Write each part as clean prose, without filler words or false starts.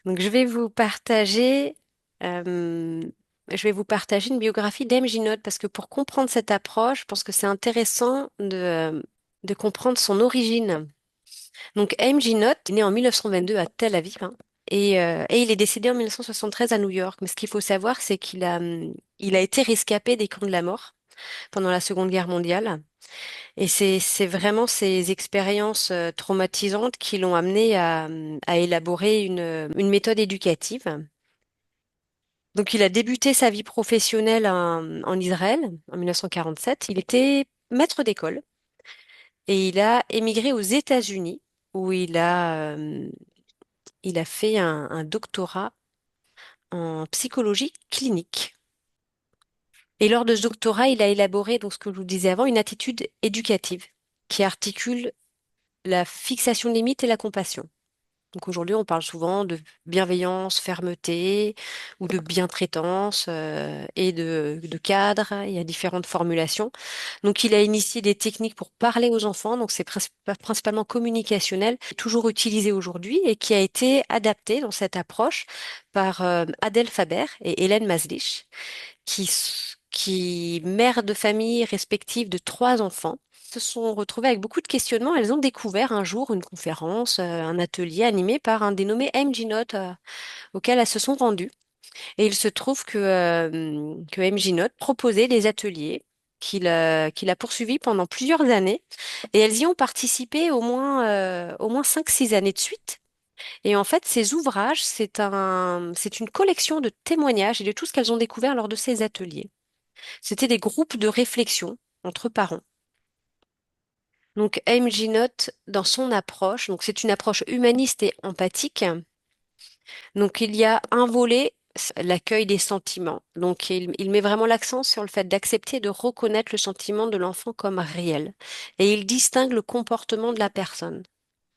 Donc, euh, je vais vous partager une biographie d'M. Ginott parce que pour comprendre cette approche, je pense que c'est intéressant de comprendre son origine. Donc, M. Ginott est né en 1922 à Tel Aviv, hein, et il est décédé en 1973 à New York. Mais ce qu'il faut savoir, c'est il a été rescapé des camps de la mort pendant la Seconde Guerre mondiale. Et c'est vraiment ces expériences traumatisantes qui l'ont amené à élaborer une méthode éducative. Donc, il a débuté sa vie professionnelle en Israël en 1947. Il était maître d'école et il a émigré aux États-Unis où il a fait un doctorat en psychologie clinique. Et lors de ce doctorat, il a élaboré, donc ce que je vous disais avant, une attitude éducative qui articule la fixation des limites et la compassion. Donc aujourd'hui, on parle souvent de bienveillance, fermeté ou de bientraitance et de cadre. Il y a différentes formulations. Donc il a initié des techniques pour parler aux enfants. Donc c'est principalement communicationnel, toujours utilisé aujourd'hui et qui a été adapté dans cette approche par Adèle Faber et Hélène Maslich, mères de famille respectives de trois enfants, se sont retrouvées avec beaucoup de questionnements. Elles ont découvert un jour une conférence, un atelier animé par un dénommé M. Ginott, auquel elles se sont rendues. Et il se trouve que M. Ginott proposait des ateliers qu'il a poursuivis pendant plusieurs années. Et elles y ont participé au moins 5, 6 années de suite. Et en fait, ces ouvrages, c'est une collection de témoignages et de tout ce qu'elles ont découvert lors de ces ateliers. C'était des groupes de réflexion entre parents. Donc, M. Ginott, dans son approche, donc c'est une approche humaniste et empathique. Donc, il y a un volet, c'est l'accueil des sentiments. Donc, il met vraiment l'accent sur le fait d'accepter et de reconnaître le sentiment de l'enfant comme réel. Et il distingue le comportement de la personne.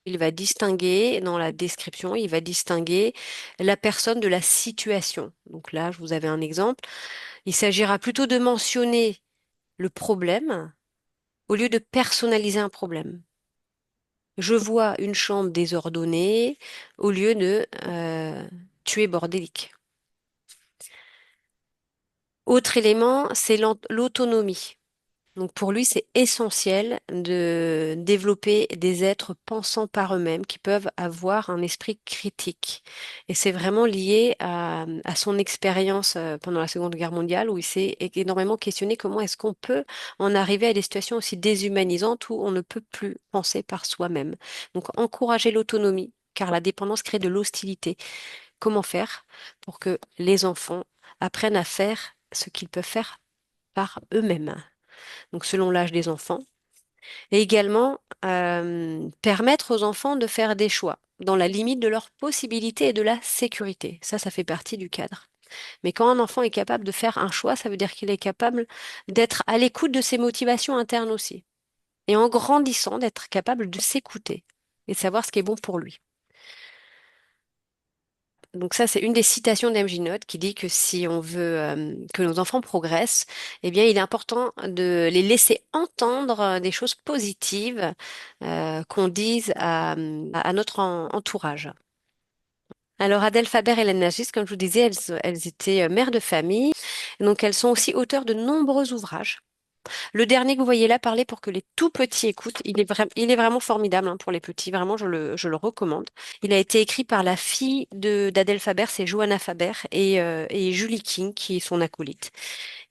Il va distinguer, dans la description, il va distinguer la personne de la situation. Donc là, je vous avais un exemple. Il s'agira plutôt de mentionner le problème au lieu de personnaliser un problème. Je vois une chambre désordonnée au lieu de tu es bordélique. Autre élément, c'est l'autonomie. Donc pour lui, c'est essentiel de développer des êtres pensant par eux-mêmes qui peuvent avoir un esprit critique. Et c'est vraiment lié à son expérience pendant la Seconde Guerre mondiale où il s'est énormément questionné comment est-ce qu'on peut en arriver à des situations aussi déshumanisantes où on ne peut plus penser par soi-même. Donc encourager l'autonomie, car la dépendance crée de l'hostilité. Comment faire pour que les enfants apprennent à faire ce qu'ils peuvent faire par eux-mêmes? Donc selon l'âge des enfants, et également permettre aux enfants de faire des choix dans la limite de leurs possibilités et de la sécurité. Ça fait partie du cadre. Mais quand un enfant est capable de faire un choix, ça veut dire qu'il est capable d'être à l'écoute de ses motivations internes aussi. Et en grandissant, d'être capable de s'écouter et de savoir ce qui est bon pour lui. Donc ça, c'est une des citations d'M.J. Note qui dit que si on veut que nos enfants progressent, eh bien, il est important de les laisser entendre des choses positives qu'on dise à notre entourage. Alors, Adèle Faber et Hélène Nagis, comme je vous disais, elles étaient mères de famille. Donc, elles sont aussi auteurs de nombreux ouvrages. Le dernier que vous voyez là, Parler pour que les tout petits écoutent, il est vraiment formidable hein, pour les petits. Vraiment, je le recommande. Il a été écrit par la fille d'Adèle Faber, c'est Johanna Faber, et Julie King, qui est son acolyte.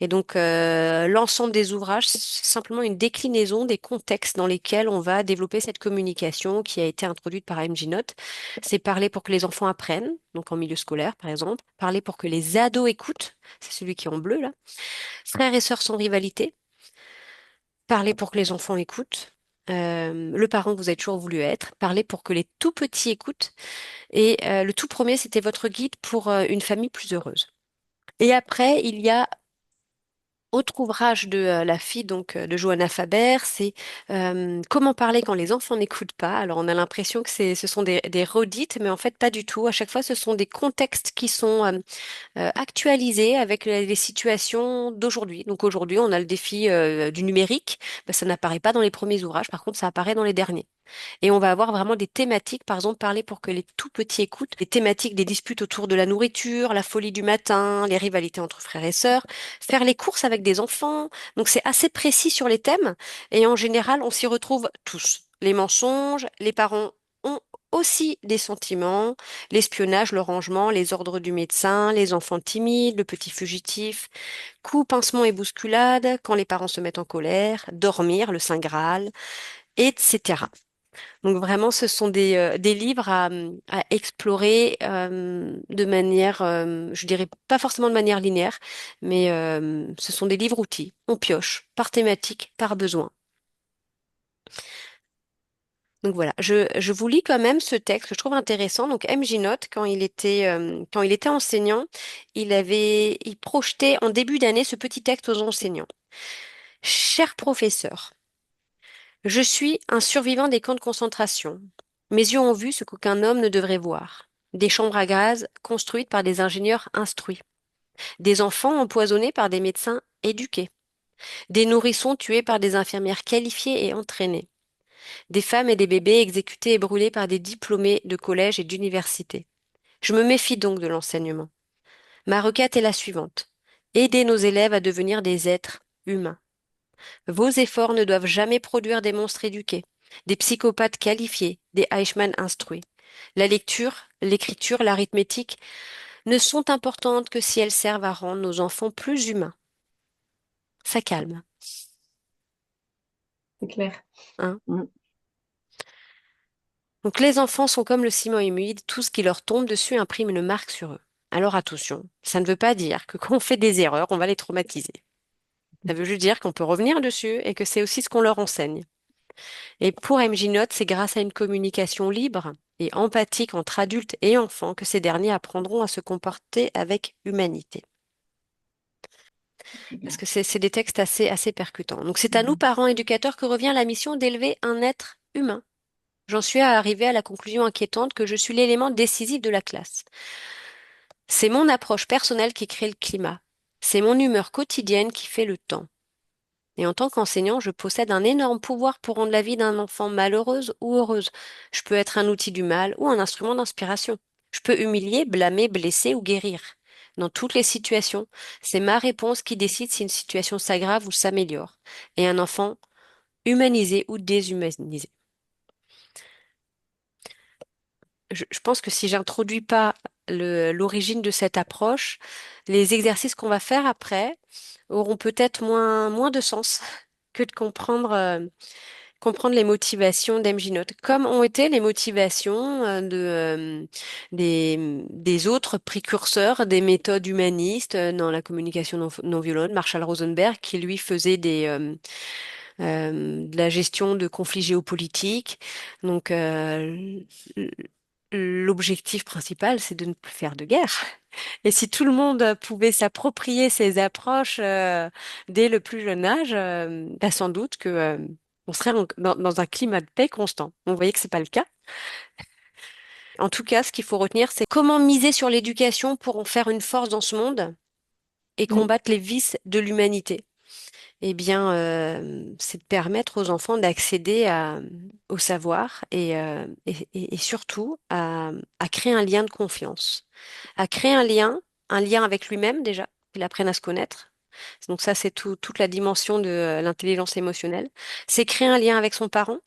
Et donc, l'ensemble des ouvrages, c'est simplement une déclinaison des contextes dans lesquels on va développer cette communication qui a été introduite par M. J. Note. C'est parler pour que les enfants apprennent, donc en milieu scolaire, par exemple. Parler pour que les ados écoutent, c'est celui qui est en bleu là. Frères et sœurs sans rivalité. Parler pour que les enfants écoutent. Le parent que vous avez toujours voulu être. Parler pour que les tout petits écoutent. Et le tout premier, c'était votre guide pour une famille plus heureuse. Et après, il y a autre ouvrage de la fille donc de Johanna Faber, c'est Comment parler quand les enfants n'écoutent pas. Alors on a l'impression que ce sont des redites, mais en fait pas du tout. À chaque fois, ce sont des contextes qui sont actualisés avec les situations d'aujourd'hui. Donc aujourd'hui, on a le défi du numérique. Ben, ça n'apparaît pas dans les premiers ouvrages, par contre, ça apparaît dans les derniers. Et on va avoir vraiment des thématiques, par exemple, parler pour que les tout petits écoutent, les thématiques des disputes autour de la nourriture, la folie du matin, les rivalités entre frères et sœurs, faire les courses avec des enfants. Donc c'est assez précis sur les thèmes et en général, on s'y retrouve tous. Les mensonges, les parents ont aussi des sentiments, l'espionnage, le rangement, les ordres du médecin, les enfants timides, le petit fugitif, coups, pincements et bousculades, quand les parents se mettent en colère, dormir, le Saint Graal, etc. Donc vraiment, ce sont des livres à explorer de manière, je dirais pas forcément de manière linéaire, mais ce sont des livres-outils. On pioche par thématique, par besoin. Donc voilà, je vous lis quand même ce texte que je trouve intéressant. Donc MJ Note, quand il était enseignant, il projetait en début d'année ce petit texte aux enseignants. Cher professeur, je suis un survivant des camps de concentration. Mes yeux ont vu ce qu'aucun homme ne devrait voir. Des chambres à gaz construites par des ingénieurs instruits. Des enfants empoisonnés par des médecins éduqués. Des nourrissons tués par des infirmières qualifiées et entraînées. Des femmes et des bébés exécutés et brûlés par des diplômés de collège et d'université. Je me méfie donc de l'enseignement. Ma requête est la suivante. Aider nos élèves à devenir des êtres humains. Vos efforts ne doivent jamais produire des monstres éduqués, des psychopathes qualifiés, des Eichmann instruits. La lecture, l'écriture, l'arithmétique ne sont importantes que si elles servent à rendre nos enfants plus humains. Ça calme, C'est clair. hein. Mm. Donc les enfants sont comme le ciment humide, tout ce qui leur tombe dessus imprime une marque sur eux. Alors attention, ça ne veut pas dire que quand on fait des erreurs, on va les traumatiser. Ça veut juste dire qu'on peut revenir dessus et que c'est aussi ce qu'on leur enseigne. Et pour MJ Note, c'est grâce à une communication libre et empathique entre adultes et enfants que ces derniers apprendront à se comporter avec humanité. C'est Parce bien. que c'est des textes assez percutants. Donc c'est à nous, Mhm. parents éducateurs, que revient la mission d'élever un être humain. J'en suis arrivée à la conclusion inquiétante que je suis l'élément décisif de la classe. C'est mon approche personnelle qui crée le climat. C'est mon humeur quotidienne qui fait le temps. Et en tant qu'enseignant, je possède un énorme pouvoir pour rendre la vie d'un enfant malheureuse ou heureuse. Je peux être un outil du mal ou un instrument d'inspiration. Je peux humilier, blâmer, blesser ou guérir. Dans toutes les situations, c'est ma réponse qui décide si une situation s'aggrave ou s'améliore. Et un enfant humanisé ou déshumanisé. Je pense que si j'introduis pas l'origine de cette approche, les exercices qu'on va faire après auront peut-être moins de sens que de comprendre les motivations d'MJ Note, comme ont été les motivations des autres précurseurs des méthodes humanistes dans la communication non violente, Marshall Rosenberg, qui lui faisait de la gestion de conflits géopolitiques. Donc, l- l'objectif principal, c'est de ne plus faire de guerre. Et si tout le monde pouvait s'approprier ces approches dès le plus jeune âge, bah, sans doute que on serait dans un climat de paix constant. Vous voyez que c'est pas le cas. En tout cas, ce qu'il faut retenir, c'est comment miser sur l'éducation pour en faire une force dans ce monde et Mm. combattre les vices de l'humanité. Eh bien, c'est de permettre aux enfants d'accéder au savoir et surtout à créer un lien de confiance, à créer un lien avec lui-même déjà, qu'il apprenne à se connaître. Donc ça, c'est toute la dimension de l'intelligence émotionnelle. C'est créer un lien avec son parent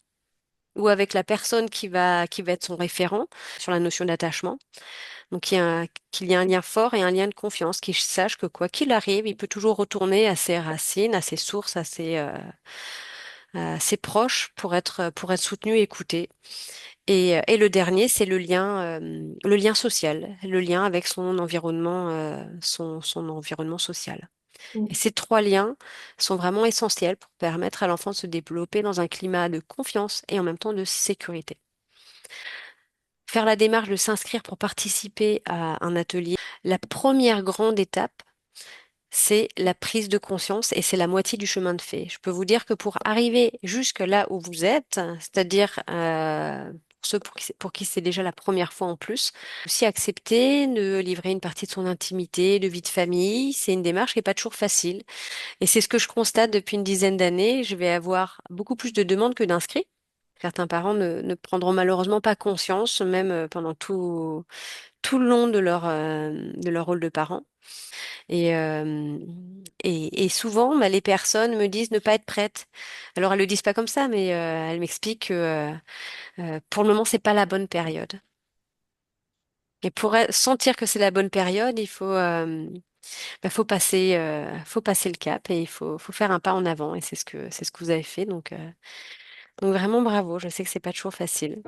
ou avec la personne qui va être son référent sur la notion d'attachement. Donc qu'il y a un lien fort et un lien de confiance, qu'il sache que quoi qu'il arrive, il peut toujours retourner à ses racines, à ses sources, à ses proches pour être soutenu et écouté. Et le dernier, c'est le lien social, le lien avec son environnement, son environnement social. Et Mm. ces trois liens sont vraiment essentiels pour permettre à l'enfant de se développer dans un climat de confiance et en même temps de sécurité. Faire la démarche de s'inscrire pour participer à un atelier, la première grande étape, c'est la prise de conscience et c'est la moitié du chemin de fait. Je peux vous dire que pour arriver jusque là où vous êtes, c'est-à-dire pour ceux pour qui c'est déjà la première fois en plus, aussi accepter de livrer une partie de son intimité, de vie de famille, c'est une démarche qui n'est pas toujours facile. Et c'est ce que je constate depuis une dizaine d'années. Je vais avoir beaucoup plus de demandes que d'inscrits. Certains parents ne prendront malheureusement pas conscience, même pendant tout le long de leur rôle de parent. Et souvent, bah, les personnes me disent ne pas être prêtes. Alors, elles le disent pas comme ça, mais elles m'expliquent que pour le moment, c'est pas la bonne période. Et pour sentir que c'est la bonne période, faut passer le cap et faut faire un pas en avant. Et c'est ce que vous avez fait. Donc vraiment bravo. Je sais que c'est pas toujours facile.